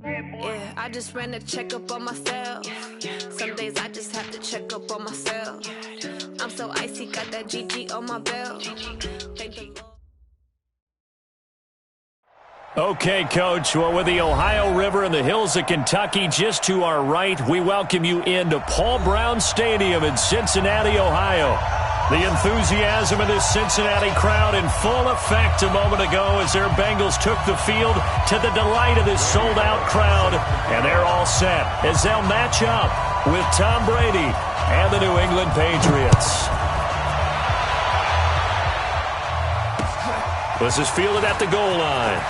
Yeah, I just ran a checkup on myself. Some days I just have to check up on myself. I'm so icy, got that GG on my belt. Thank the Lord. Okay, Coach. Well, with the Ohio River and the hills of Kentucky just to our right, we welcome you into Paul Brown Stadium in Cincinnati, Ohio. The enthusiasm of this Cincinnati crowd in full effect a moment ago as their Bengals took the field to the delight of this sold-out crowd. And they're all set as they'll match up with Tom Brady and the New England Patriots. This is fielded at the goal line.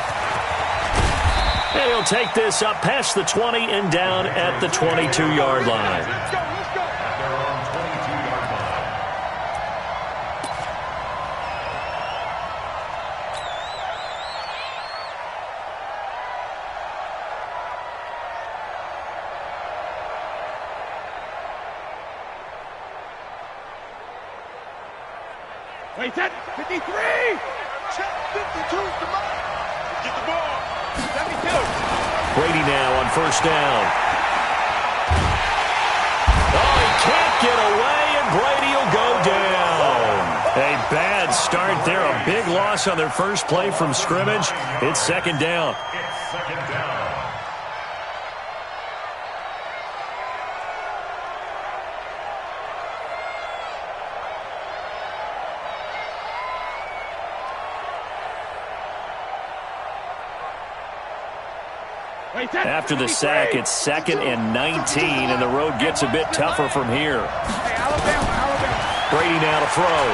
And he'll take this up past the 20 and down at the 22-yard line. Wait, set, 53! Check, 52's the mark. Get the ball. 72. Brady now on first down. Oh, he can't get away, and Brady will go down. A bad start there. A big loss on their first play from scrimmage. It's second down. After the sack, it's 2nd and 19, and the road gets a bit tougher from here. Brady now to throw.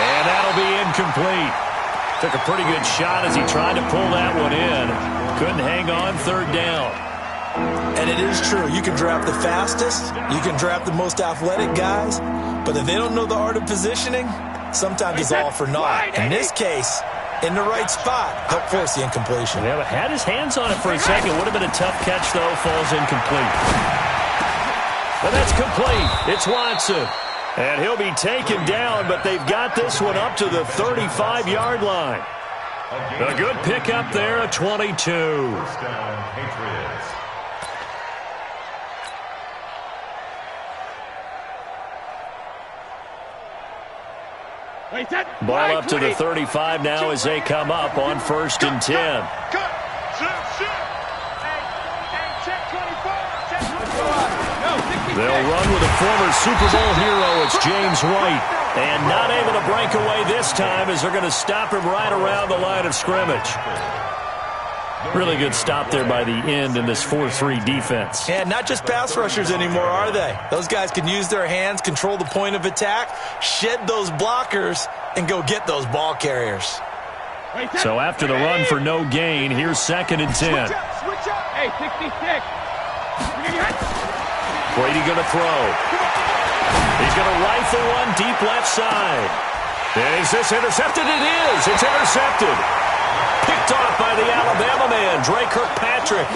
And that'll be incomplete. Took a pretty good shot as he tried to pull that one in. Couldn't hang on, third down. And it is true. You can draft the fastest. You can draft the most athletic guys. But if they don't know the art of positioning, sometimes it's all for naught. In this case, in the right spot, help force the incompletion. Yeah, but had his hands on it for a second. Would have been a tough catch, though. Falls incomplete. But that's complete. It's Watson. And he'll be taken down, but they've got this one up to the 35-yard line. A good pickup there, a 22. Ball up to the 35 now as they come up on 1st and 10. They'll run with a former Super Bowl hero. It's James White. And not able to break away this time as they're going to stop him right around the line of scrimmage. Really good stop there by the end in this 4-3 defense. And not just pass rushers anymore, are they? Those guys can use their hands, control the point of attack, shed those blockers, and go get those ball carriers. So after the run for no gain, here's 2nd and 10. Switch up. Hey, 66. Brady going to throw. He's going to rifle one deep left side. Is this intercepted? It is. It's intercepted. Picked off by the Alabama man, Dre Kirkpatrick.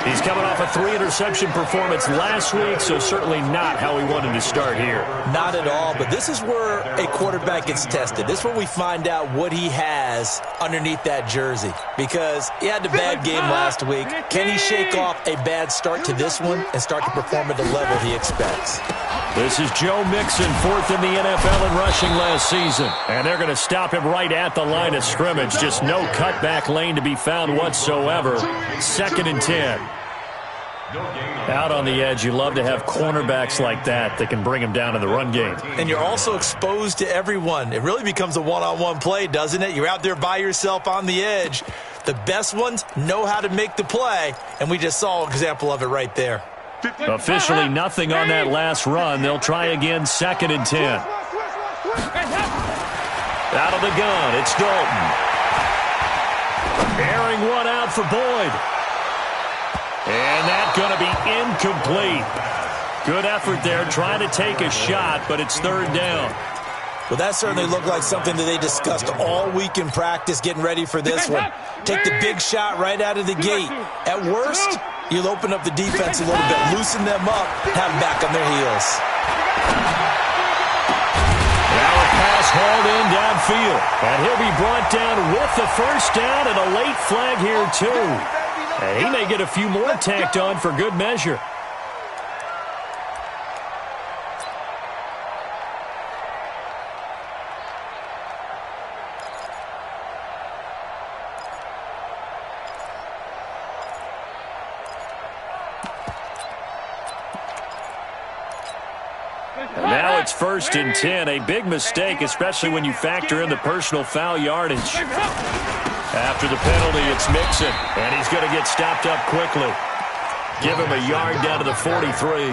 He's coming off a 3-interception performance last week, so certainly not how he wanted to start here. Not at all, but this is where a quarterback gets tested. This is where we find out what he has underneath that jersey, because he had a bad game last week. Can he shake off a bad start to this one and start to perform at the level he expects? This is Joe Mixon, 4th in the NFL in rushing last season. And they're going to stop him right at the line of scrimmage. Just no cutback lane to be found whatsoever. 2nd and 10. Out on the edge, you love to have cornerbacks like that can bring him down in the run game. And you're also exposed to everyone. It really becomes a one-on-one play, doesn't it? You're out there by yourself on the edge. The best ones know how to make the play, and we just saw an example of it right there. Officially nothing on that last run. They'll try again, 2nd and 10. Out of the gun, it's Dalton. Airing one out for Boyd. And that's going to be incomplete. Good effort there, trying to take a shot, but it's 3rd down. Well, that certainly looked like something that they discussed all week in practice, getting ready for this one. Take the big shot right out of the gate. At worst, you'll open up the defense a little bit, loosen them up, have them back on their heels. Now a pass hauled in downfield. And he'll be brought down with the first down and a late flag here, too. And he may get a few more tacked on for good measure. And now it's 1st and 10. A big mistake, especially when you factor in the personal foul yardage. After the penalty, it's Mixon. And he's going to get stopped up quickly. Give him a yard down to the 43.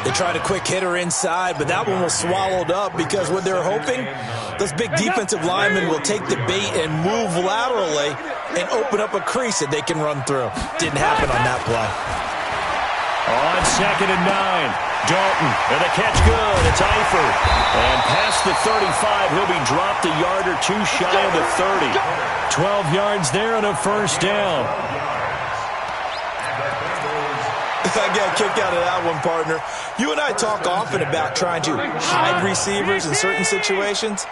They tried a quick hitter inside, but that one was swallowed up because what they're hoping, those big defensive linemen will take the bait and move laterally and open up a crease that they can run through. Didn't happen on that play. On 2nd and 9. Dalton, and the catch good. It's Eifert. And past the 35, he'll be dropped a yard or two shy of the 30. 12 yards there and a first down. I got a kick out of that one, partner. You and I talk often about trying to hide receivers in certain situations,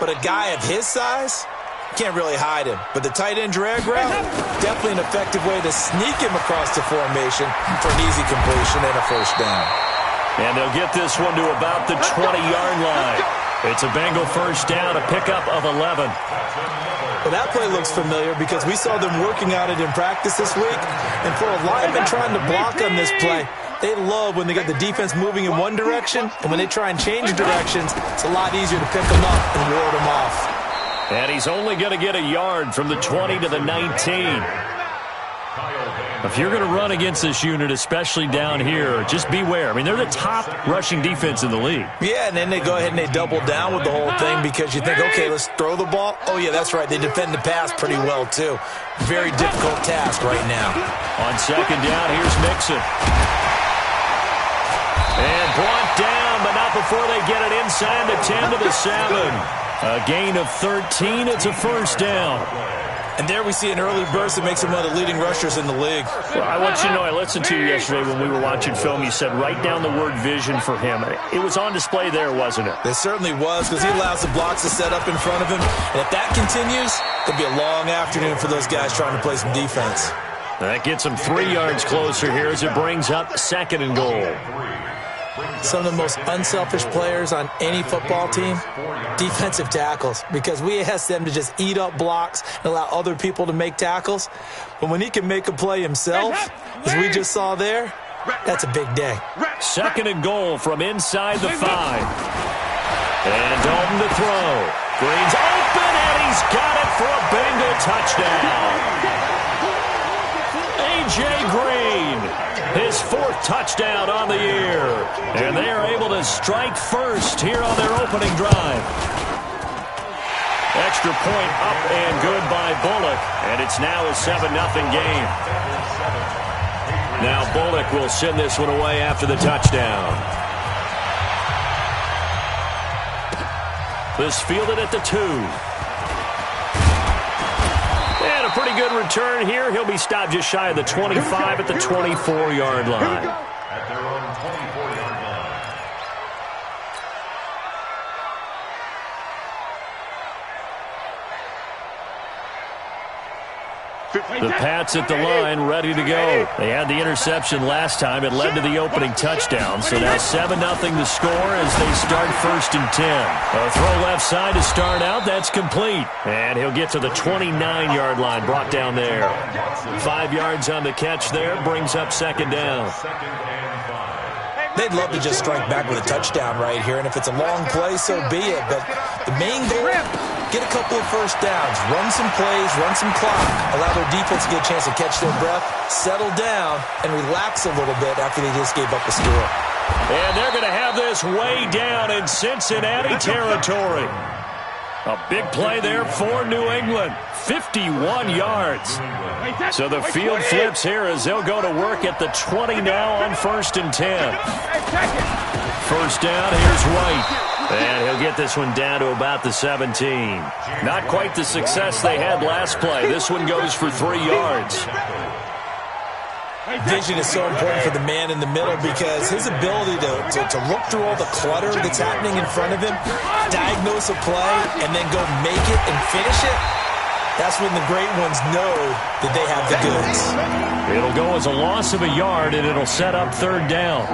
but a guy of his size, can't really hide him. But the tight end drag route, definitely an effective way to sneak him across the formation for an easy completion and a first down. And they'll get this one to about the 20-yard line. It's a Bengal first down, a pickup of 11. Well, that play looks familiar because we saw them working on it in practice this week. And for a lineman trying to block on this play, they love when they get the defense moving in one direction. And when they try and change directions, it's a lot easier to pick them up and ward them off. And he's only going to get a yard from the 20 to the 19. If you're going to run against this unit, especially down here, just beware. I mean, they're the top rushing defense in the league. Yeah, and then they go ahead and they double down with the whole thing because you think, okay, let's throw the ball. Oh, yeah, that's right. They defend the pass pretty well, too. Very difficult task right now. On 2nd down, here's Mixon. And brought down, but not before they get it inside the 10 to the 7. A gain of 13. It's a first down. And there we see an early burst that makes him one of the leading rushers in the league. Well, I want you to know, I listened to you yesterday when we were watching film. You said write down the word vision for him. It was on display there, wasn't it? It certainly was because he allows the blocks to set up in front of him. And if that continues, it'll be a long afternoon for those guys trying to play some defense. That gets him 3 yards closer here as it brings up 2nd and goal. Some of the most unselfish players on any football team, defensive tackles, because we ask them to just eat up blocks and allow other people to make tackles. But when he can make a play himself, as we just saw there, that's a big day. 2nd and goal from inside the 5. And Dalton to throw. Green's open, and he's got it for a Bengal touchdown. A.J. Green, his 4th touchdown on the year. And they are able to strike first here on their opening drive. Extra point up and good by Bullock. And it's now a 7-0 game. Now Bullock will send this one away after the touchdown. This fielded at the 2. And a pretty good return here. He'll be stopped just shy of the 25 at the 24-yard line. At their own 24-yard line. The Pats at the line, ready to go. They had the interception last time. It led to the opening touchdown. So now 7-0 the score as they start 1st and 10. A throw left side to start out. That's complete. And he'll get to the 29-yard line, brought down there. 5 yards on the catch there, brings up 2nd down. They'd love to just strike back with a touchdown right here, and if it's a long play, so be it. But the main goal, get a couple of first downs, run some plays, run some clock, allow their defense to get a chance to catch their breath, settle down, and relax a little bit after they just gave up a score. And they're going to have this way down in Cincinnati territory. A big play there for New England. 51 yards. So the field flips here as they'll go to work at the 20 now on 1st and 10. First down, here's White. And he'll get this one down to about the 17. Not quite the success they had last play. This one goes for 3 yards. Vision is so important for the man in the middle because his ability to look through all the clutter that's happening in front of him, diagnose a play, and then go make it and finish it, that's when the great ones know that they have the goods. It'll go as a loss of a yard, and it'll set up third down.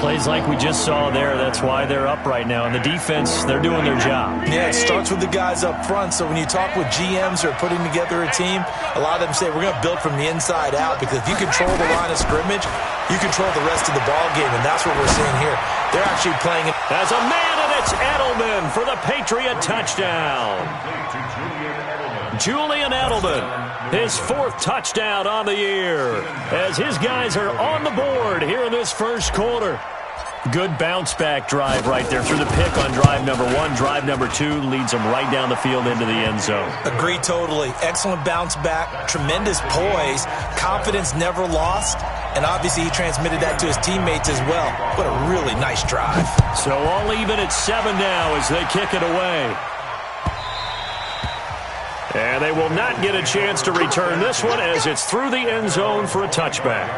Plays like we just saw there, that's why they're up right now. And the defense, they're doing their job. Yeah, it starts with the guys up front. So when you talk with GMs who are putting together a team, a lot of them say we're going to build from the inside out because if you control the line of scrimmage, you control the rest of the ball game, and that's what we're seeing here. They're actually playing it. As a man, and it's Edelman for the Patriot touchdown. Julian Edelman, his 4th touchdown on the year, as his guys are on the board here in this first quarter. Good bounce-back drive right there through the pick on drive number 1. Drive number 2 leads them right down the field into the end zone. Agree totally. Excellent bounce-back, tremendous poise, confidence never lost, and obviously he transmitted that to his teammates as well. What a really nice drive. So all even at 7 now as they kick it away. And they will not get a chance to return this one as it's through the end zone for a touchback.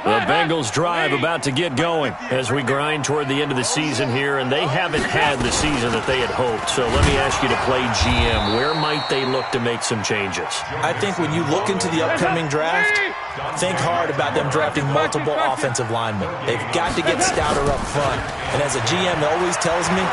The Bengals drive about to get going as we grind toward the end of the season here, and they haven't had the season that they had hoped. So let me ask you to play GM. Where might they look to make some changes? I think when you look into the upcoming draft, think hard about them drafting multiple offensive linemen. They've got to get stouter up front. And as a GM that always tells me,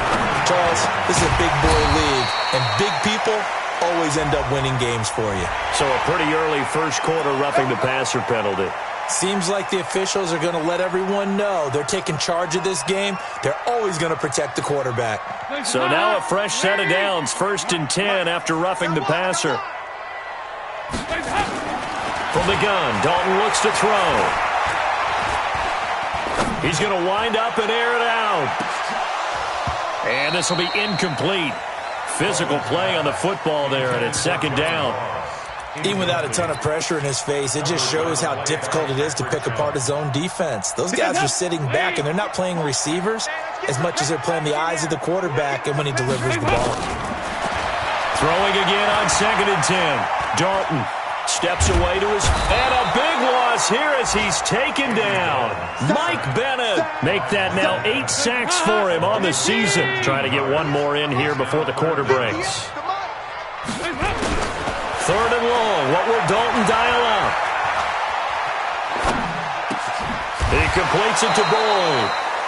Charles, this is a big boy league, and big people always end up winning games for you. So a pretty early first quarter roughing the passer penalty. Seems like the officials are going to let everyone know they're taking charge of this game. They're always going to protect the quarterback. So now a fresh set of downs, 1st and 10 after roughing the passer. From the gun, Dalton looks to throw. He's going to wind up and air it out. And this will be incomplete. Physical play on the football there, and it's 2nd down. Even without a ton of pressure in his face, it just shows how difficult it is to pick apart his own defense. Those guys are sitting back, and they're not playing receivers as much as they're playing the eyes of the quarterback and when he delivers the ball. Throwing again on 2nd and 10. Dalton steps away to his... And a big loss here as he's taken down. Mike Bennett. Make that now 8 sacks for him on the season. Trying to get one more in here before the quarter breaks. 3rd and long. What will Dalton dial up? He completes it to Bull.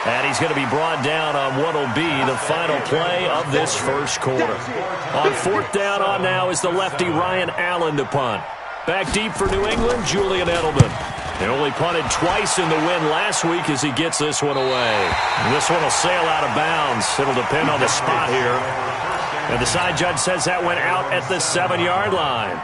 And he's going to be brought down on what will be the final play of this first quarter. On 4th down on now is the lefty Ryan Allen to punt. Back deep for New England, Julian Edelman. They only punted twice in the win last week as he gets this one away. And this one will sail out of bounds. It'll depend on the spot here. And the side judge says that went out at the 7-yard line.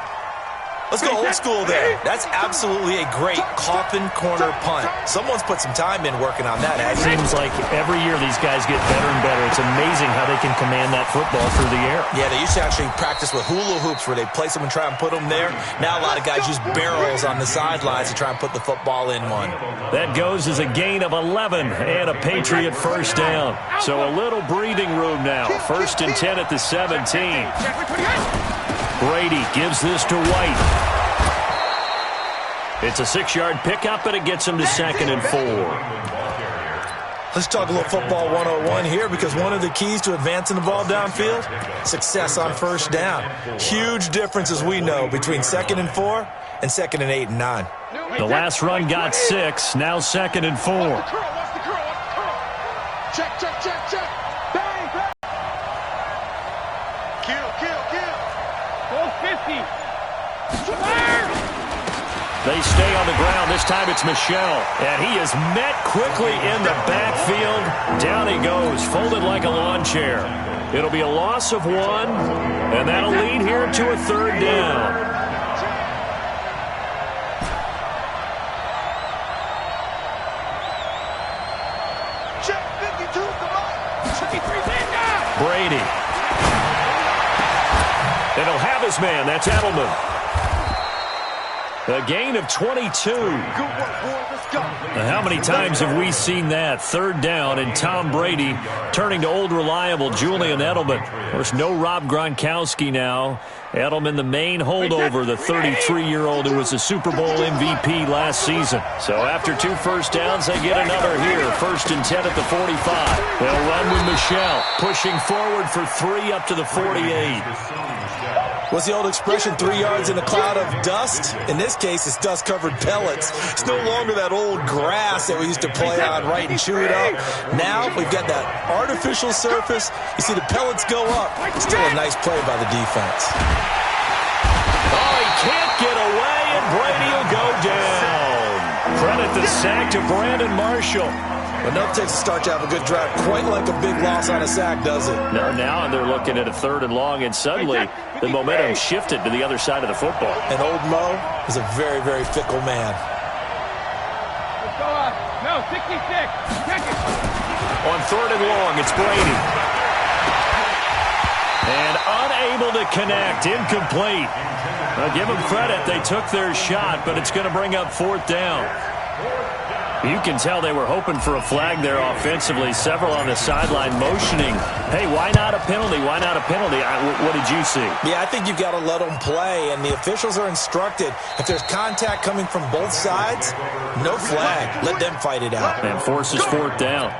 Let's go old school there. That's absolutely a great coffin corner punt. Someone's put some time in working on that. It seems like every year these guys get better and better. It's amazing how they can command that football through the air. Yeah, they used to actually practice with hula hoops where they place them and try and put them there. Now a lot of guys use barrels on the sidelines to try and put the football in one. That goes as a gain of 11 and a Patriot first down. So a little breathing room now. 1st and 10 at the 17. Brady gives this to White. It's a 6-yard pickup, and it gets him to 2nd and 4. Let's talk a little football 101 here because one of the keys to advancing the ball downfield, success on 1st down. Huge difference, as we know, between 2nd and 4 and 2nd and 8 and 9. The last run got 6, now 2nd and 4. Check, check, check, check. Bang, bang. Kill, kill, kill. Go 50. They stay on the ground. This time it's Michel. And he is met quickly in the backfield. Down he goes, folded like a lawn chair. It'll be a loss of 1, and that'll lead here to a 3rd down. Check 52, come on. 53's in now. Brady. And he'll have his man. That's Edelman. A gain of 22. Good work, boy. Let's go. How many times have we seen that? Third down, and Tom Brady turning to old reliable Julian Edelman. Of course, no Rob Gronkowski now. Edelman, the main holdover, the 33-year-old who was a Super Bowl MVP last season. So after 2 first downs, they get another here. 1st and 10 at the 45. They'll run with Michel, pushing forward for 3 up to the 48. What's the old expression, 3 yards in a cloud of dust? In this case, it's dust-covered pellets. It's no longer that old grass that we used to play on, right, and chew it up. Now we've got that artificial surface. You see the pellets go up. Still a nice play by the defense. Oh, he can't get away, and Brady will go down. Credit the sack to Brandon Marshall. But no takes a start to have a good drive. Quite like a big loss on a sack, does it? No, now they're looking at a 3rd and long, and suddenly the momentum shifted to the other side of the football. And old Mo is a very, very fickle man. Let's go up. No, 66. Check it. On 3rd and long, it's Brady. And unable to connect, incomplete. I'll give them credit. They took their shot, but it's going to bring up 4th down. You can tell they were hoping for a flag there offensively. Several on the sideline motioning, hey, why not a penalty? Why not a penalty? What did you see? Yeah, I think you've got to let them play, and the officials are instructed. If there's contact coming from both sides, no flag. Let them fight it out. And forces 4th down.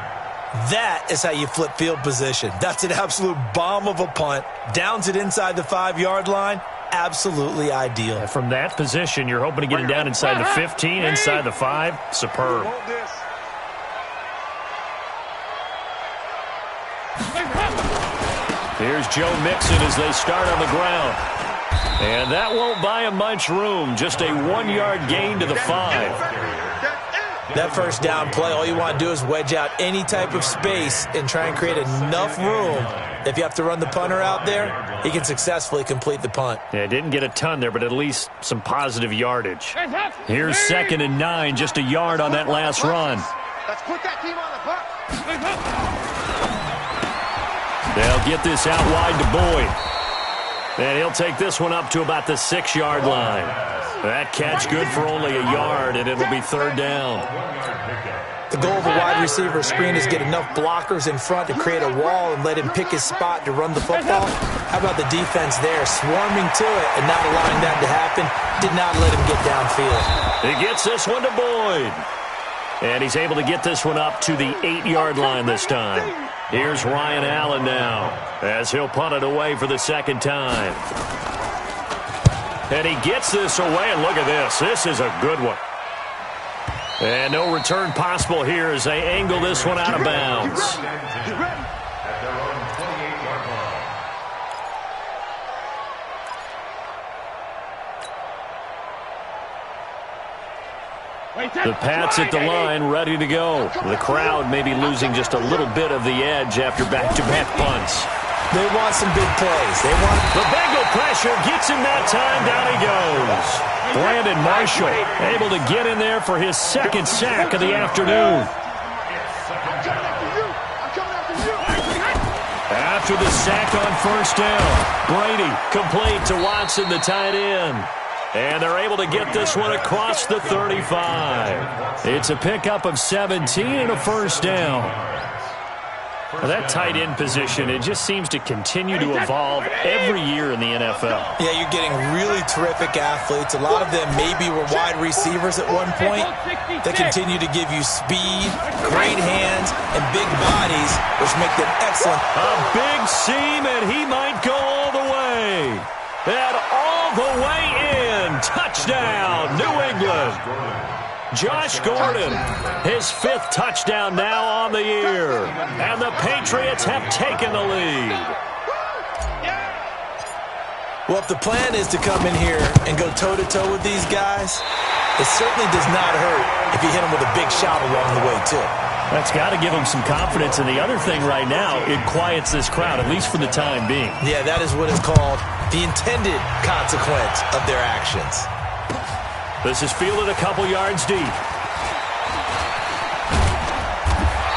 That is how you flip field position. That's an absolute bomb of a punt. Downs it inside the 5-yard line. Absolutely ideal. From that position, you're hoping to get it down inside the 15, inside the 5. Superb. Here's Joe Mixon as they start on the ground. And that won't buy him much room. Just a 1-yard gain to the 5. That first down play, all you want to do is wedge out any type of space and try and create enough room. If you have to run the punter out there, he can successfully complete the punt. Yeah, didn't get a ton there, but at least some positive yardage. Here's 2nd and 9, just a yard on that last run. Let's put that team on the box. They'll get this out wide to Boyd. And he'll take this one up to about the 6-yard line. That catch good for only a yard, and it'll be 3rd down. The goal of a wide receiver screen is get enough blockers in front to create a wall and let him pick his spot to run the football. How about the defense there, swarming to it and not allowing that to happen? Did not let him get downfield. He gets this one to Boyd. And he's able to get this one up to the 8-yard line this time. Here's Ryan Allen now as he'll punt it away for the 2nd time. And he gets this away, and look at this. This is a good one. And no return possible here as they angle this one out of bounds. The Pats at the line, ready to go. The crowd may be losing just a little bit of the edge after back-to-back punts. They want some big plays. They want the Bengal pressure gets him that time. Down he goes. Brandon Marshall able to get in there for his 2nd sack of the afternoon. After the sack on 1st down, Brady complete to Watson, the tight end. And they're able to get this one across the 35. It's a pickup of 17 and a 1st down. Well, that tight end position, it just seems to continue to evolve every year in the NFL. Yeah, you're getting really terrific athletes. A lot of them maybe were wide receivers at one point. They continue to give you speed, great hands, and big bodies, which make them excellent. A big seam, and he might go all the way. And all the way in. Touchdown, New England. Josh Gordon, his 5th touchdown now on the year. And the Patriots have taken the lead. Well, if the plan is to come in here and go toe-to-toe with these guys, it certainly does not hurt if you hit them with a big shout along the way, too. That's got to give them some confidence. And the other thing right now, it quiets this crowd, at least for the time being. Yeah, that is what is called the intended consequence of their actions. This is fielded a couple yards deep.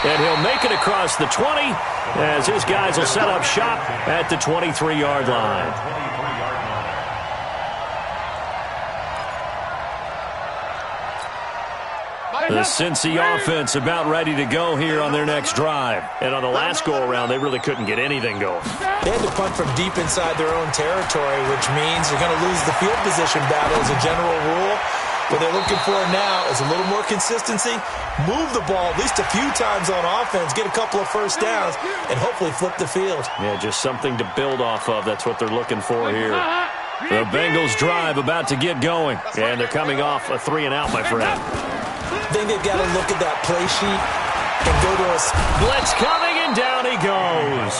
And he'll make it across the 20 as his guys will set up shop at the 23-yard line. The Cincy offense about ready to go here on their next drive. And on the last go-around, they really couldn't get anything going. They had to punt from deep inside their own territory, which means you're going to lose the field position battle as a general rule. What they're looking for now is a little more consistency, move the ball at least a few times on offense, get a couple of first downs, and hopefully flip the field. Yeah, just something to build off of. That's what they're looking for here. The Bengals drive about to get going, and they're coming off a 3-and-out, my friend. I think they've got to look at that play sheet and go to us. Blitz coming, and down he goes.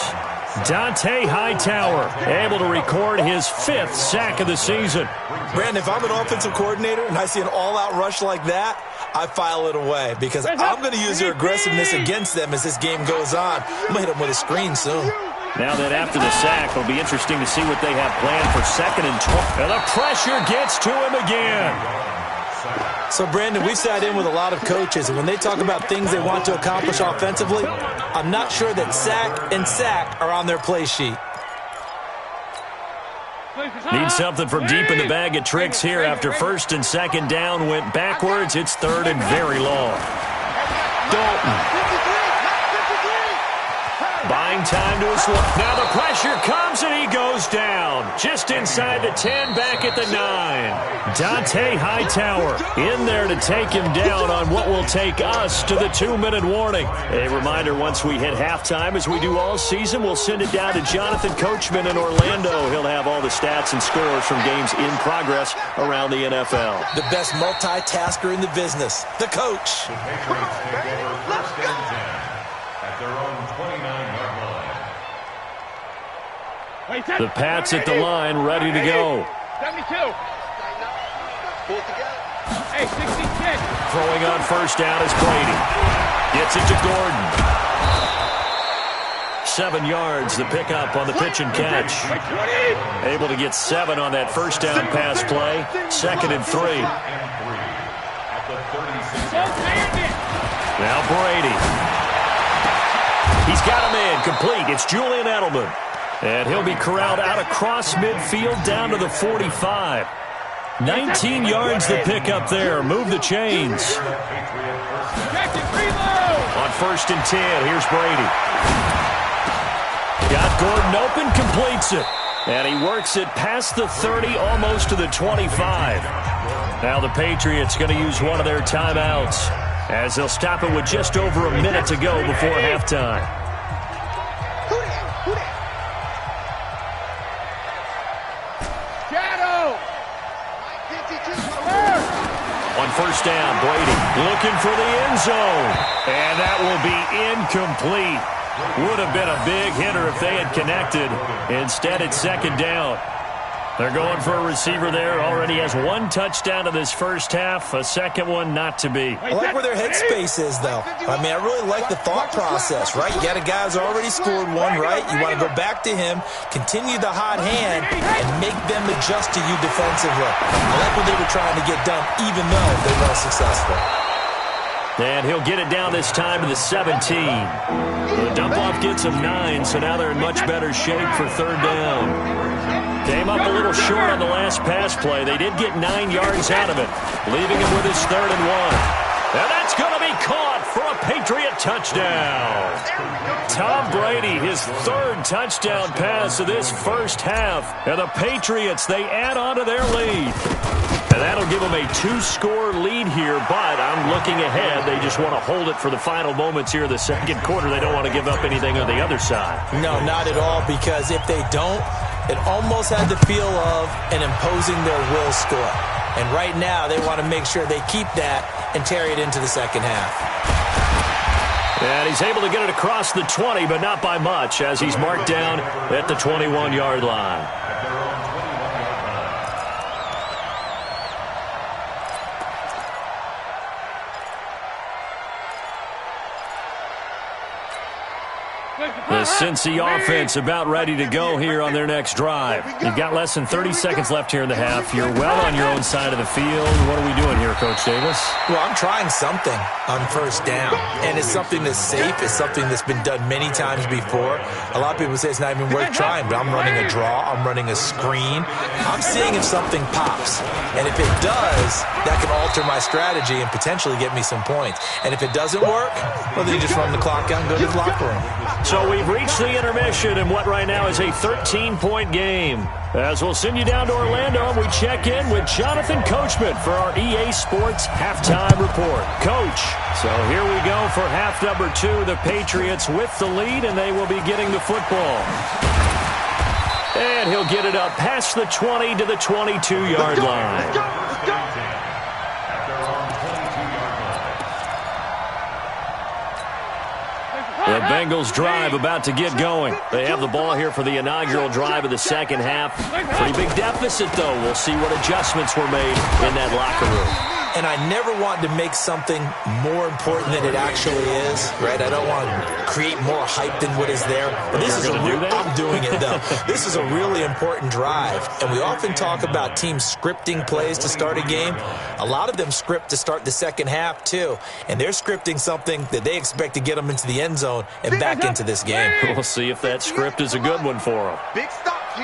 Dante Hightower able to record his 5th sack of the season. Brandon, if I'm an offensive coordinator and I see an all-out rush like that, I file it away because I'm going to use their aggressiveness against them as this game goes on. I'm going to hit them with a screen soon. Now that after the sack, it'll be interesting to see what they have planned for 2nd and 12. And the pressure gets to him again. So, Brandon, we've sat in with a lot of coaches, and when they talk about things they want to accomplish offensively, I'm not sure that sack and sack are on their play sheet. Need something from deep in the bag of tricks here after 1st and 2nd down went backwards. It's 3rd and very long. Dalton. Buying time to his left. Now the pressure comes and he goes down. Just inside the 10, back at the 9. Dante Hightower in there to take him down on what will take us to the 2-minute warning. A reminder, once we hit halftime, as we do all season, we'll send it down to Jonathan Coachman in Orlando. He'll have all the stats and scores from games in progress around the NFL. The best multitasker in the business, the coach. The Pats at the line, ready to go. 72. Hey, 66. Throwing on 1st down is Brady. Gets it to Gordon. 7 yards, the pickup on the pitch and catch. Able to get 7 on that 1st down pass play. 2nd and 3. Now Brady. He's got him in, complete. It's Julian Edelman. And he'll be corralled out across midfield down to the 45. 19 yards to pick up there. Move the chains. On 1st and 10, here's Brady. Got Gordon open, completes it. And he works it past the 30, almost to the 25. Now the Patriots going to use one of their timeouts as they'll stop it with just over a minute to go before halftime. On 1st down, Brady looking for the end zone. And that will be incomplete. Would have been a big hitter if they had connected. Instead, it's 2nd down. They're going for a receiver there. Already has 1 touchdown in this first half. A 2nd one not to be. I like where their headspace is, though. I mean, I really like the thought process, right? You got a guy who's already scored 1, right? You want to go back to him, continue the hot hand, and make them adjust to you defensively. I like what they were trying to get done, even though they weren't successful. And he'll get it down this time to the 17. The dump-off gets him 9, so now they're in much better shape for 3rd down. Came up a little short on the last pass play. They did get 9 yards out of it, leaving him with his 3rd and 1. And that's going to be caught for a Patriot touchdown. Tom Brady, his 3rd touchdown pass of this first half. And the Patriots, they add on to their lead. And that'll give them a 2-score lead here, but I'm looking ahead. They just want to hold it for the final moments here of the 2nd quarter. They don't want to give up anything on the other side. No, not at all, because if they don't, it almost had the feel of an imposing their will score. And right now, they want to make sure they keep that and carry it into the 2nd half. And he's able to get it across the 20, but not by much, as he's marked down at the 21-yard line. The Cincy offense about ready to go here on their next drive. You've got less than 30 seconds left here in the half. You're well on your own side of the field. What are we doing here, Coach Davis? Well, I'm trying something on first down, and it's something that's safe. It's something that's been done many times before. A lot of people say it's not even worth trying, but I'm running a draw. I'm running a screen. I'm seeing if something pops, and if it does, that can alter my strategy and potentially get me some points. And if it doesn't work, well, then you just run the clock out and go to the locker room. So we've reached the intermission in what right now is a 13-point game. As we'll send you down to Orlando, and we check in with Jonathan Coachman for our EA Sports Halftime Report. Coach, so here we go for half number 2. The Patriots with the lead, and they will be getting the football. And he'll get it up past the 20 to the 22-yard line. Let's go. The Bengals drive about to get going. They have the ball here for the inaugural drive of the second half. Pretty big deficit, though. We'll see what adjustments were made in that locker room. And I never want to make something more important than it actually is, right? I don't want to create more hype than what is there. But this is I'm doing it, though. This is a really important drive. And we often talk about teams scripting plays to start a game. A lot of them script to start the second half, too. And they're scripting something that they expect to get them into the end zone and back into this game. We'll see if that script is a good one for them. Big stop, G.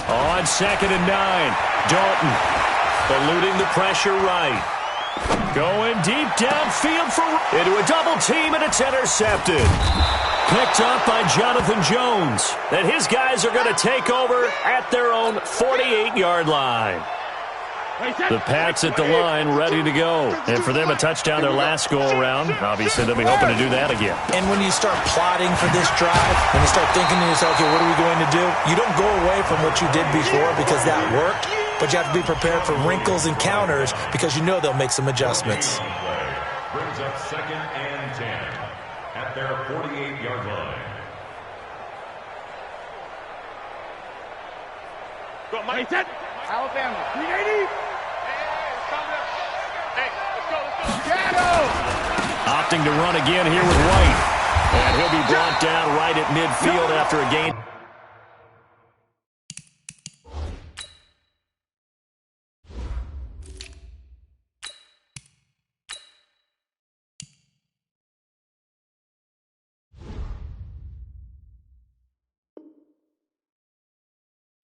On 2nd and 9, Dalton. Eluding the pressure right. Going deep downfield into a double team, and it's intercepted. Picked up by Jonathan Jones. And his guys are going to take over at their own 48-yard line. The Pats at the line, ready to go. And for them, a touchdown their last go-around. Obviously, they'll be hoping to do that again. And when you start plotting for this drive, when you start thinking to yourself, okay, what are we going to do? You don't go away from what you did before because that worked, but you have to be prepared for wrinkles and counters because you know they'll make some adjustments. Brings up 2nd and 10 at their 48-yard line. Go, Mike. Alabama. 380. Hey, let's go. Opting to run again here with White. And he'll be brought down right at midfield after a gain.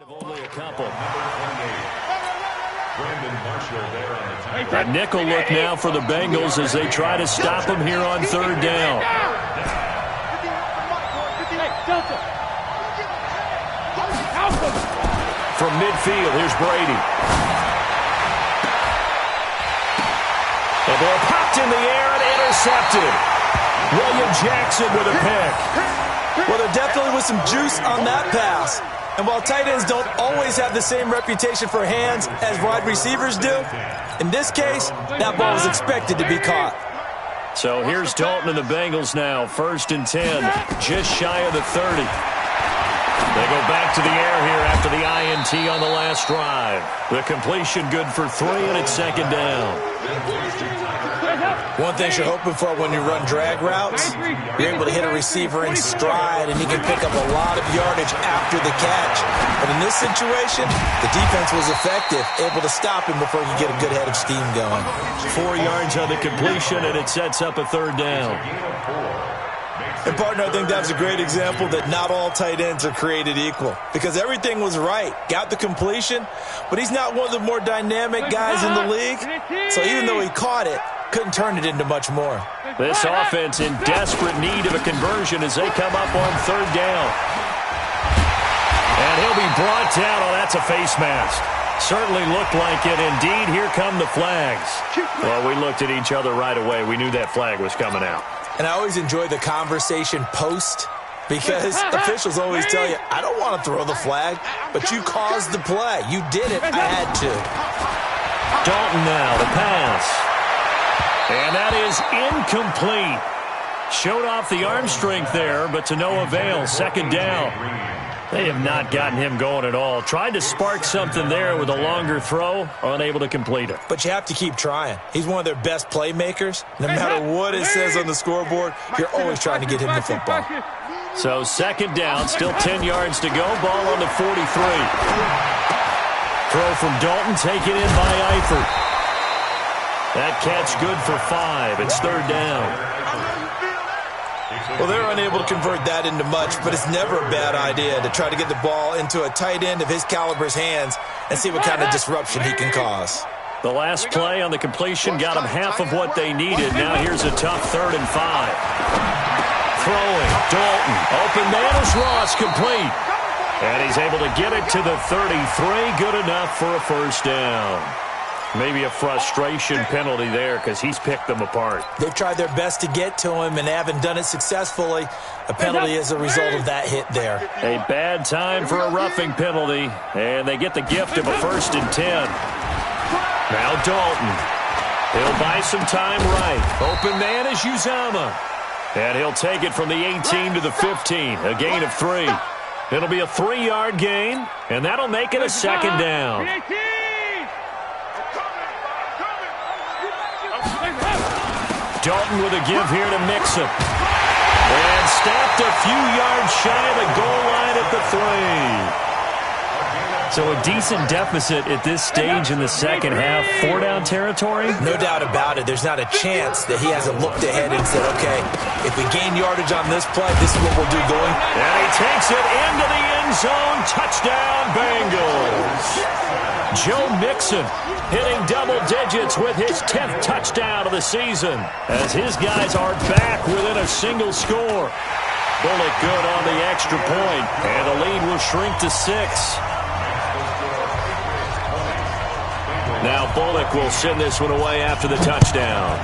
Only a couple. A nickel look now for the Bengals as they try to stop him here on 3rd down. From midfield, here's Brady. The ball popped in the air and intercepted. William Jackson with a pick. Well, there definitely was some juice on that pass. And while tight ends don't always have the same reputation for hands as wide receivers do, in this case, that ball was expected to be caught. So here's Dalton and the Bengals now, 1st and 10, just shy of the 30. They go back to the air here after the INT on the last drive. The completion good for 3, and it's 2nd down. One thing you're hoping for when you run drag routes, you're able to hit a receiver in stride, and he can pick up a lot of yardage after the catch. But in this situation, the defense was effective, able to stop him before he could get a good head of steam going. 4 yards on the completion, and it sets up a 3rd down. And, partner, I think that's a great example that not all tight ends are created equal because everything was right. Got the completion, but he's not one of the more dynamic guys in the league. So even though he caught it, couldn't turn it into much more. This offense in desperate need of a conversion as they come up on 3rd down. And he'll be brought down. Oh, that's a face mask. Certainly looked like it. Indeed, here come the flags. Well, we looked at each other right away. We knew that flag was coming out. And I always enjoy the conversation post because officials always tell you, I don't want to throw the flag, but you caused the play. You did it. I had to. Dalton now, the pass. And that is incomplete. Showed off the arm strength there, but to no avail. 2nd down. They have not gotten him going at all. Tried to spark something there with a longer throw, unable to complete it. But you have to keep trying. He's one of their best playmakers. No matter what it says on the scoreboard, you're always trying to get him the football. So second down, still 10 yards to go. Ball on the 43. Throw from Dalton, taken in by Eifert. That catch good for 5. It's third down. Well, they're unable to convert that into much, but it's never a bad idea to try to get the ball into a tight end of his caliber's hands and see what kind of disruption he can cause. The last play on the completion got them half of what they needed. Now here's a tough 3rd and 5. Throwing, Dalton. Open man is Ross, complete. And he's able to get it to the 33. Good enough for a first down. Maybe a frustration penalty there because he's picked them apart. They've tried their best to get to him and haven't done it successfully. A penalty as a result of that hit there. A bad time for a roughing penalty, and they get the gift of a 1st and 10. Now Dalton. He'll buy some time right. Open man is Uzama. And he'll take it from the 18 to the 15, a gain of 3. It'll be a 3-yard gain, and that'll make it a second down. Dalton with a give here to Mixon. And stopped a few yards shy of the goal line at the 3. So a decent deficit at this stage in the second half. 4-down territory? No doubt about it. There's not a chance that he hasn't looked ahead and said, okay, if we gain yardage on this play, this is what we'll do going. And he takes it into the end zone. Touchdown, Bengals. Joe Mixon hitting double digits with his 10th touchdown of the season as his guys are back within a single score. Bullock good on the extra point, and the lead will shrink to 6. Now Bullock will send this one away after the touchdown.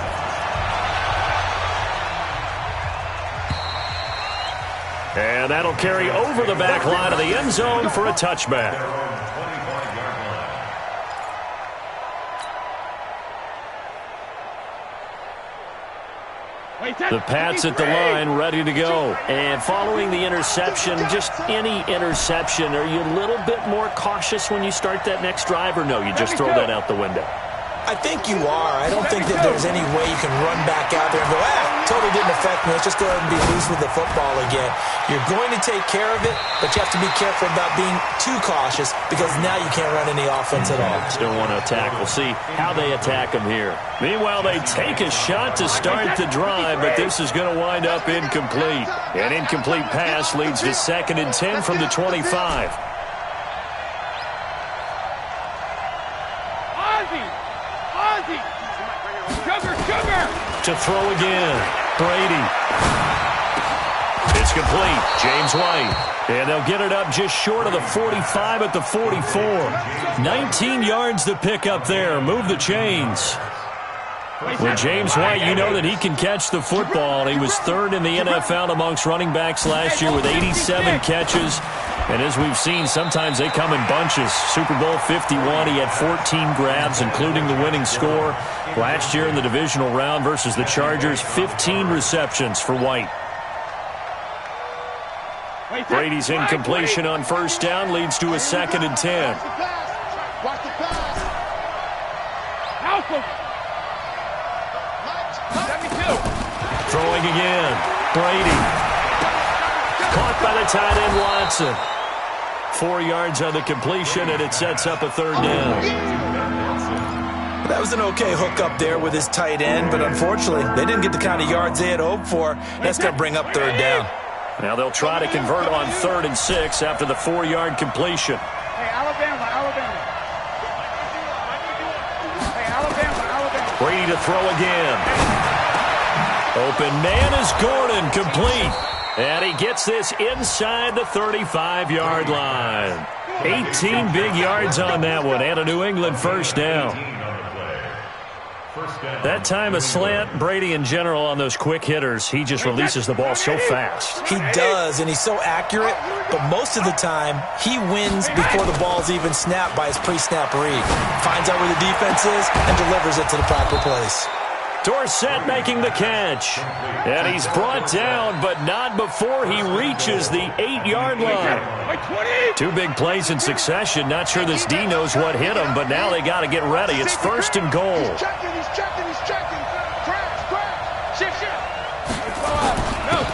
And that'll carry over the back line of the end zone for a touchback. The Pats at the line, ready to go. And following the interception, just any interception, are you a little bit more cautious when you start that next drive, or no, you just throw that out the window? I think you are. I don't think that there's any way you can run back out there and go, totally didn't affect me. Let's just go ahead and be loose with the football again. You're going to take care of it, but you have to be careful about being too cautious because now you can't run any offense at all. Still want to attack. We'll see how they attack them here. Meanwhile, they take a shot to start the drive, but this is going to wind up incomplete. An incomplete pass leads to 2nd and 10 from the 25. To throw again. Brady. It's complete. James White. And they'll get it up just short of the 45 at the 44. 19 yards to pick up there. Move the chains. With James White, you know that he can catch the football. He was 3rd in the NFL amongst running backs last year with 87 catches. And as we've seen, sometimes they come in bunches. Super Bowl 51, he had 14 grabs, including the winning score. Last year in the divisional round versus the Chargers, 15 receptions for White. Brady's incompletion on 1st down leads to a 2nd and 10. Throwing again. Brady. Caught by the tight end Watson. 4 yards on the completion, and it sets up a 3rd down. That was an okay hook up there with his tight end, but unfortunately, they didn't get the kind of yards they had hoped for. That's going to bring up 3rd down. Now they'll try to convert on 3rd and 6 after the 4-yard completion. Hey, Alabama. Brady to throw again. Open man is Gordon, complete. And he gets this inside the 35-yard line. 18 big yards on that one, and a New England 1st down. That time a slant, Brady in general on those quick hitters, he just releases the ball so fast. He does, and he's so accurate, but most of the time, he wins before the ball's even snapped by his pre-snap read. Finds out where the defense is and delivers it to the proper place. Dorsett making the catch. And he's brought down, but not before he reaches the 8-yard line. 2 big plays in succession. Not sure this D knows what hit him, but now they got to get ready. It's 1st and goal. He's checking. Crash. Shift.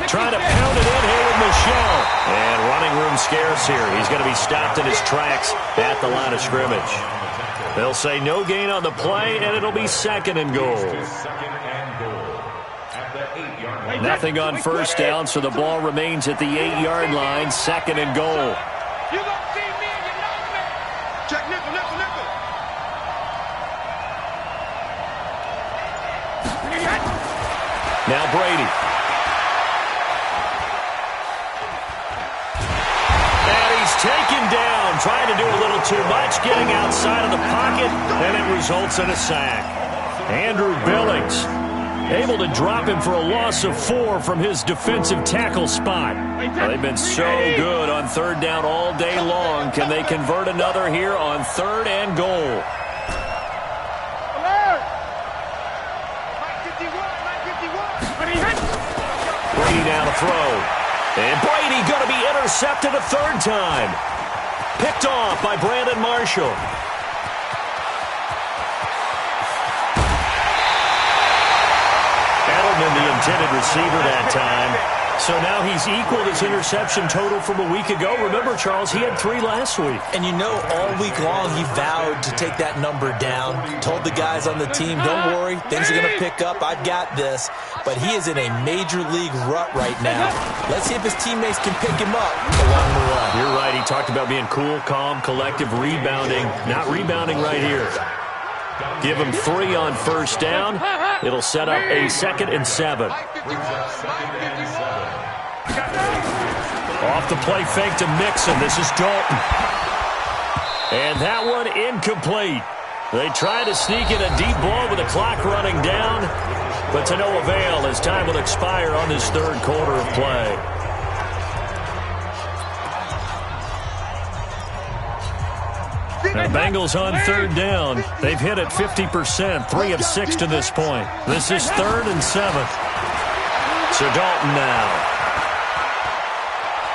Trying to pound it in here with Michelle. And running room scarce here. He's going to be stopped in his tracks at the line of scrimmage. They'll say no gain on the play, and it'll be 2nd and goal. Nothing on 1st down, so the ball remains at the 8-yard line. 2nd and goal. You gonna see me and you know me. Check nickel. Now Brady. And he's taken down, trying to do a little too much, getting outside of the pocket, and it results in a sack. Andrew Billings able to drop him for a loss of 4 from his defensive tackle spot. Well, they've been so good on 3rd down all day long. Can they convert another here on 3rd and goal? Brady now to throw. And Brady going to be intercepted a 3rd time. Picked off by Brandon Marshall. Edelman, the intended receiver that time. So now he's equaled his interception total from a week ago. Remember, Charles, he had 3 last week. And you know, all week long he vowed to take that number down. Told the guys on the team, don't worry, things are going to pick up. I've got this. But he is in a major league rut right now. Let's see if his teammates can pick him up along the way. You're right. He talked about being cool, calm, collective, rebounding. Not rebounding right here. Give him 3 on 1st down. It'll set up a 2nd and 7. Off the play fake to Mixon. This is Dalton. And that one incomplete. They try to sneak in a deep ball with the clock running down, but to no avail as time will expire on this 3rd quarter of play. The Bengals on 3rd down. They've hit it 50%, 3 of 6 to this point. This is 3rd and 7. So Dalton now.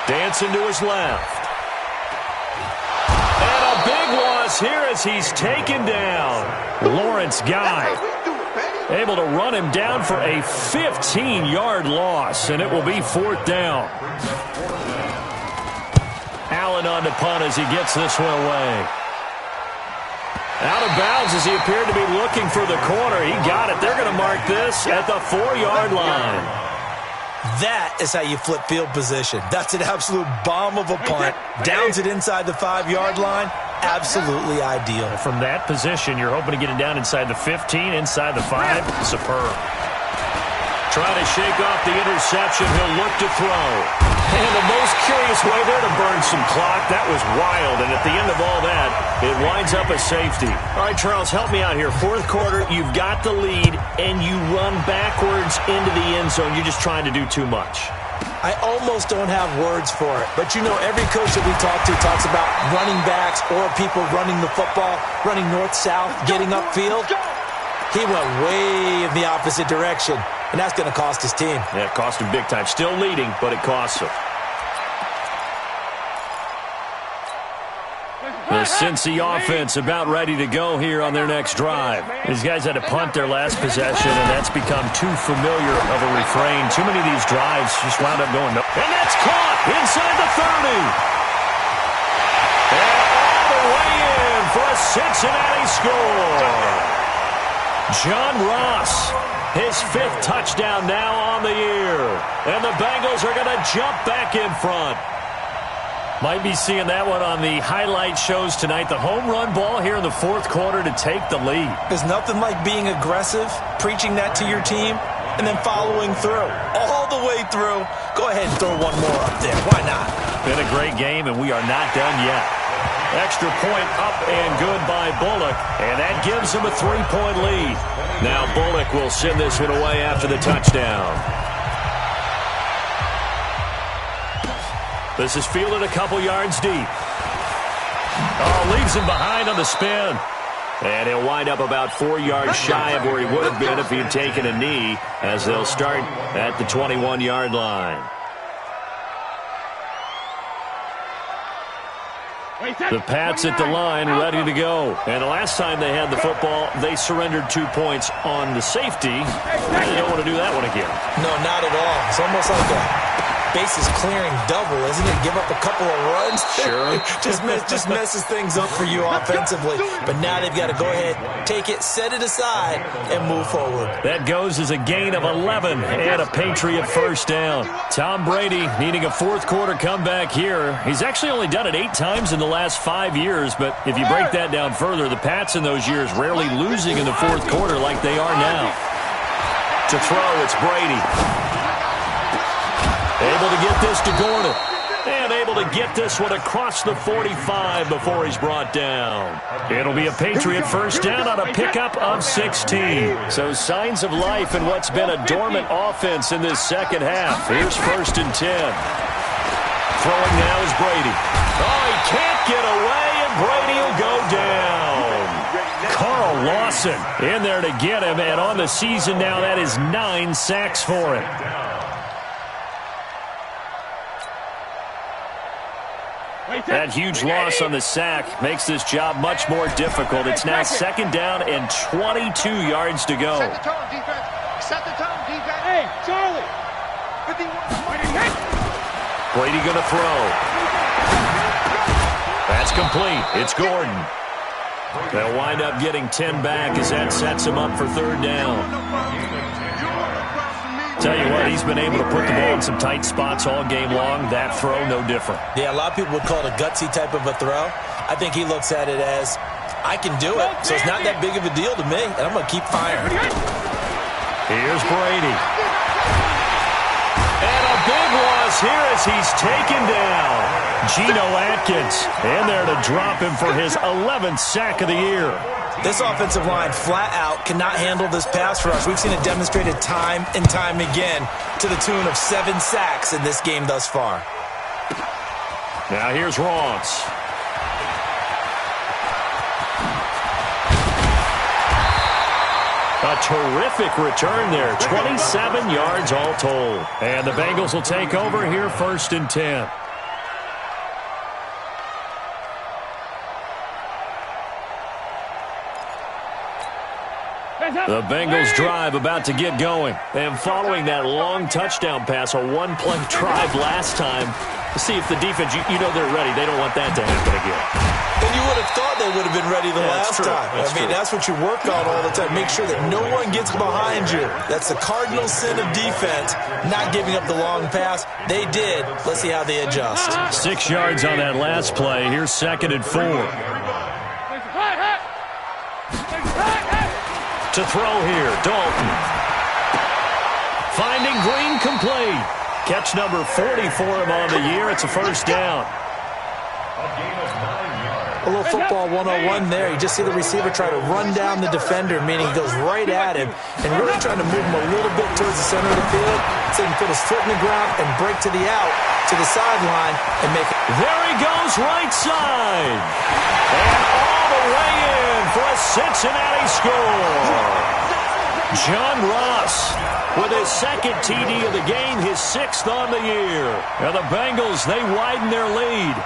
Dancing to his left. And a big loss here as he's taken down. Lawrence Guy able to run him down for a 15-yard loss, and it will be 4th down. Allen on the punt as he gets this one away. Out of bounds as he appeared to be looking for the corner. He got it. They're going to mark this at the 4-yard line. That is how you flip field position. That's an absolute bomb of a punt. Downs it inside the 5-yard line. Absolutely ideal. From that position, you're hoping to get it down inside the 15, inside the 5. Superb. Trying to shake off the interception. He'll look to throw. And the most curious way there to burn some clock. That was wild. And at the end of all that, it winds up a safety. All right, Charles, help me out here. 4th quarter, you've got the lead, and you run backwards into the end zone. You're just trying to do too much. I almost don't have words for it. But, you know, every coach that we talk to talks about running backs or people running the football, running north-south, getting upfield. He went way in the opposite direction, and that's going to cost his team. Yeah, it cost him big time. Still leading, but it costs him. The Cincy offense about ready to go here on their next drive. These guys had to punt their last possession, and that's become too familiar of a refrain. Too many of these drives just wound up going no. And that's caught inside the 30. And all the way in for a Cincinnati score. John Ross, his 5th touchdown now on the year. And the Bengals are going to jump back in front. Might be seeing that one on the highlight shows tonight. The home run ball here in the 4th quarter to take the lead. There's nothing like being aggressive, preaching that to your team, and then following through. All the way through. Go ahead and throw one more up there. Why not? Been a great game, and we are not done yet. Extra point up and good by Bullock, and that gives him a 3-point lead. Now Bullock will send this one away after the touchdown. This is fielded a couple yards deep. Oh, leaves him behind on the spin. And he'll wind up about 4 yards shy of where he would have been if he had taken a knee, as they'll start at the 21-yard line. The Pats at the line, ready to go. And the last time they had the football, they surrendered 2 points on the safety. They don't want to do that one again. No, not at all. It's almost like a bases clearing double, isn't it? Give up a couple of runs. Sure. just messes things up for you offensively. But now they've got to go ahead, take it, set it aside, and move forward. That goes as a gain of 11 and a Patriot first down. Tom Brady needing a fourth-quarter comeback here. He's actually only done it 8 times in the last 5 years, but if you break that down further, the Pats in those years rarely losing in the fourth quarter like they are now. To throw, it's Brady. Able to get this to Gordon. And able to get this one across the 45 before he's brought down. It'll be a Patriot first down on a pickup of 16. So signs of life in what's been a dormant offense in this second half. Here's 1st and 10. Throwing now is Brady. Oh, he can't get away, and Brady will go down. Carl Lawson in there to get him, and on the season now, that is 9 sacks for him. That huge loss on the sack makes this job much more difficult. It's now 2nd down and 22 yards to go. Set the tone, defense. Set the tone, defense. Hey, Charlie. 51. Brady going to throw. That's complete. It's Gordon. They'll wind up getting 10 back as that sets him up for 3rd down. Tell you what, he's been able to put the ball in some tight spots all game long. That throw, no different. Yeah, a lot of people would call it a gutsy type of a throw. I think he looks at it as, I can do it, so it's not that big of a deal to me, and I'm going to keep firing. Here's Brady. And a big loss here as he's taken down. Geno Atkins in there to drop him for his 11th sack of the year. This offensive line flat out cannot handle this pass rush. We've seen it demonstrated time and time again to the tune of 7 sacks in this game thus far. Now here's Ross. A terrific return there. 27 yards all told. And the Bengals will take over here 1st and 10. The Bengals drive about to get going. And following that long touchdown pass, a 1-play drive last time, to see if the defense, you know they're ready. They don't want that to happen again. And you would have thought they would have been ready the last time. That's what you work on all the time. Make sure that no one gets behind you. That's the cardinal sin of defense, not giving up the long pass. They did. Let's see how they adjust. 6 yards on that last play. Here's 2nd and 4. To throw here, Dalton. Finding Green complete. Catch number 40 for him on the year. It's a first down. A little football 101 there. You just see the receiver try to run down the defender, meaning he goes right at him, and really trying to move him a little bit towards the center of the field so he can put his foot in the ground and break to the out, to the sideline, and make it. There he goes, right side. And all the way in for a Cincinnati score. John Ross with his 2nd TD of the game, his 6th on the year. And the Bengals, they widen their lead.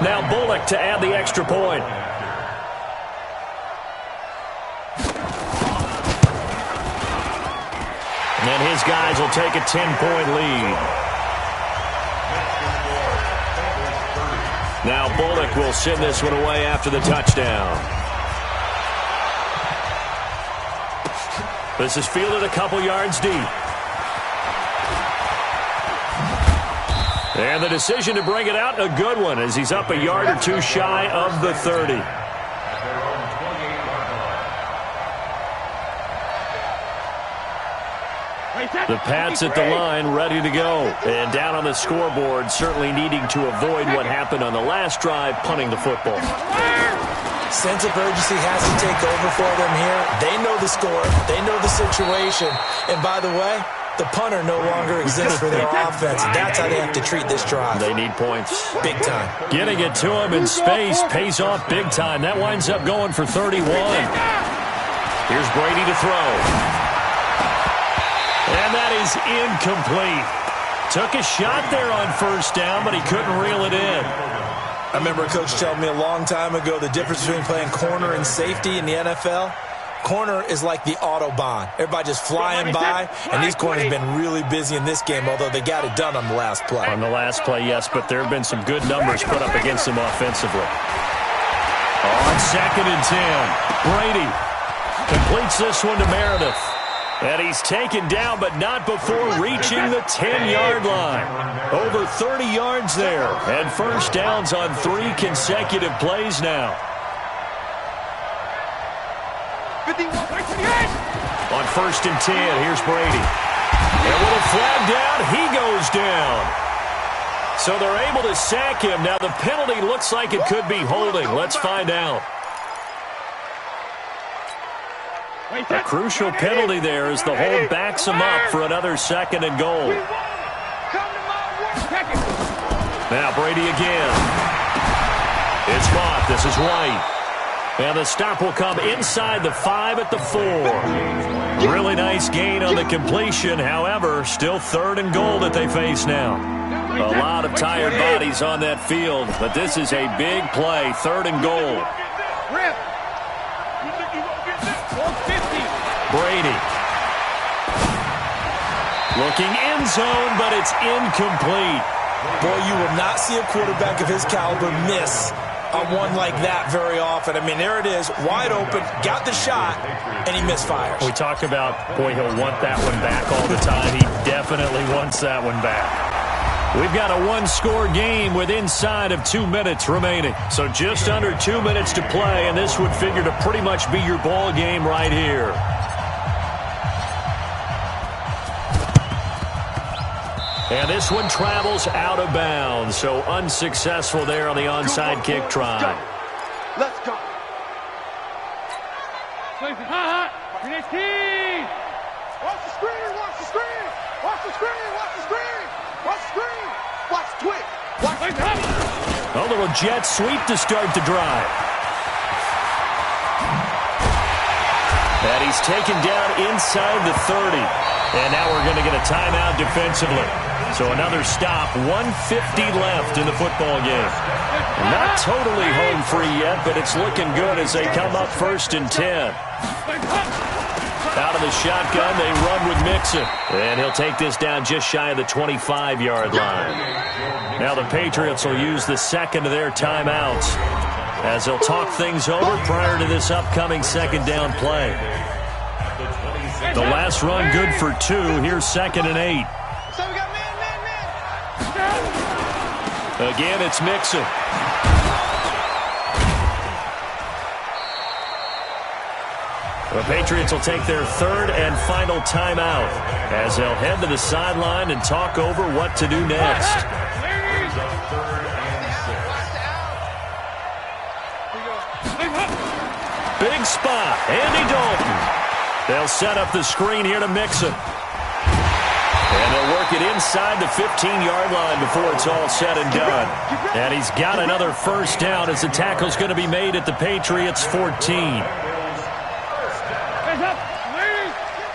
Now Bullock to add the extra point. And his guys will take a 10-point lead. Now Bullock will send this one away after the touchdown. This is fielded a couple yards deep. And the decision to bring it out, a good one, as he's up a yard or two shy of the 30. The Pats at the line, ready to go. And down on the scoreboard, certainly needing to avoid what happened on the last drive, punting the football. Sense of urgency has to take over for them here. They know the score. They know the situation. And by the way, The punter no longer exists for their offense. That's how they have to treat this drive. They need points. Big time. Getting it to him in space pays off big time. That winds up going for 31. Here's Brady to throw. And that is incomplete. Took a shot there on first down, but he couldn't reel it in. I remember a coach telling me a long time ago the difference between playing corner and safety in the NFL. Corner is like the Autobahn. Everybody just flying by, and these corners have been really busy in this game, although they got it done on the last play. On the last play, yes, but there have been some good numbers put up against them offensively. On 2nd and 10, Brady completes this one to Meredith. And he's taken down, but not before reaching the 10-yard line. Over 30 yards there, and first downs on 3 consecutive plays now. 51, 38. On 1st and 10, here's Brady. And with a flag down, he goes down. So they're able to sack him. Now the penalty looks like it could be holding. Let's find out. A crucial penalty there as the hold backs him up for another 2nd and goal. Now Brady again. It's caught. This is White. And the stop will come inside the 5 at the 4. Really nice gain on the completion. However, still 3rd and goal that they face now. A lot of tired bodies on that field, but this is a big play. 3rd and goal. Brady. Looking end zone, but it's incomplete. Boy, you will not see a quarterback of his caliber miss on one like that very often. I mean, there it is, wide open, got the shot, and he misfires. We talk about, boy, he'll want that one back all the time. He definitely wants that one back. We've got a one-score game with inside of 2 minutes remaining. So just under 2 minutes to play, and this would figure to pretty much be your ball game right here. And this one travels out of bounds, so unsuccessful there on the onside kick try. Let's go. Watch Watch the screen, watch the screen, watch the screen, watch the screen, watch the screen, watch the twig, watch the screen. A little jet sweep to start the drive. And he's taken down inside the 30. And now we're going to get a timeout defensively. So another stop, 1:50 left in the football game. Not totally home free yet, but it's looking good as they come up 1st and 10. Out of the shotgun, they run with Mixon. And he'll take this down just shy of the 25-yard line. Now the Patriots will use the 2nd of their timeouts as they'll talk things over prior to this upcoming 2nd down play. The last run good for 2. Here's 2nd and 8. So we got man. Again, it's Mixon. The Patriots will take their 3rd and final timeout as they'll head to the sideline and talk over what to do next. Big spot, Andy Dalton. They'll set up the screen here to Mixon. And they'll work it inside the 15-yard line before it's all said and done. And he's got another first down as the tackle's going to be made at the Patriots' 14.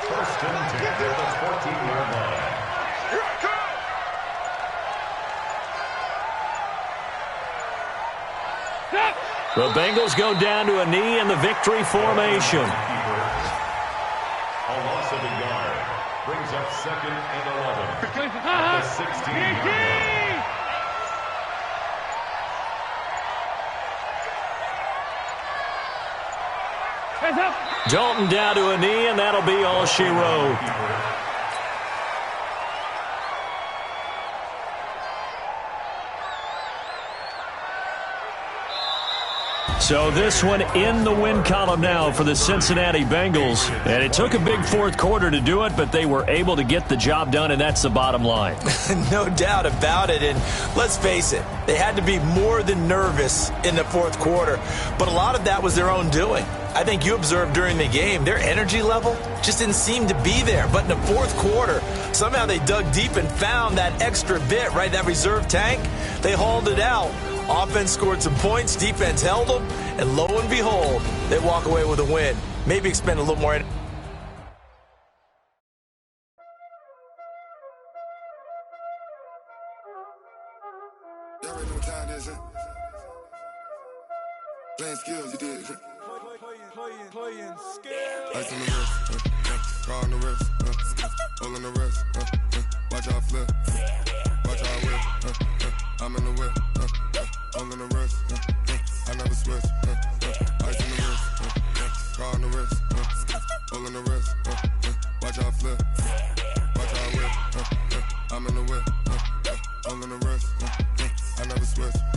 First and 10 at the 14-yard line. The Bengals go down to a knee in the victory formation. A loss of a yard brings up 2nd and 11 at the 16-yard line. Dalton down to a knee, and that'll be all she wrote. So this one in the win column now for the Cincinnati Bengals. And it took a big 4th quarter to do it, but they were able to get the job done, and that's the bottom line. No doubt about it. And let's face it, they had to be more than nervous in the 4th quarter. But a lot of that was their own doing. I think you observed during the game, their energy level just didn't seem to be there. But in the fourth quarter, somehow they dug deep and found that extra bit, right, that reserve tank. They hauled it out. Offense scored some points, defense held them, and lo and behold, they walk away with a win. Maybe expend a little more energy. Playing skills, you did. Playing skills. Ice on the wrist, car on the wrist, hole in the wrist, watch out flip, watch out whip, I'm in the whip, hole in the wrist, I never switch, ice on the wrist, car on the wrist, hole in the wrist, watch out flip, watch out whip, I'm in the whip, hole in the wrist, I never switch.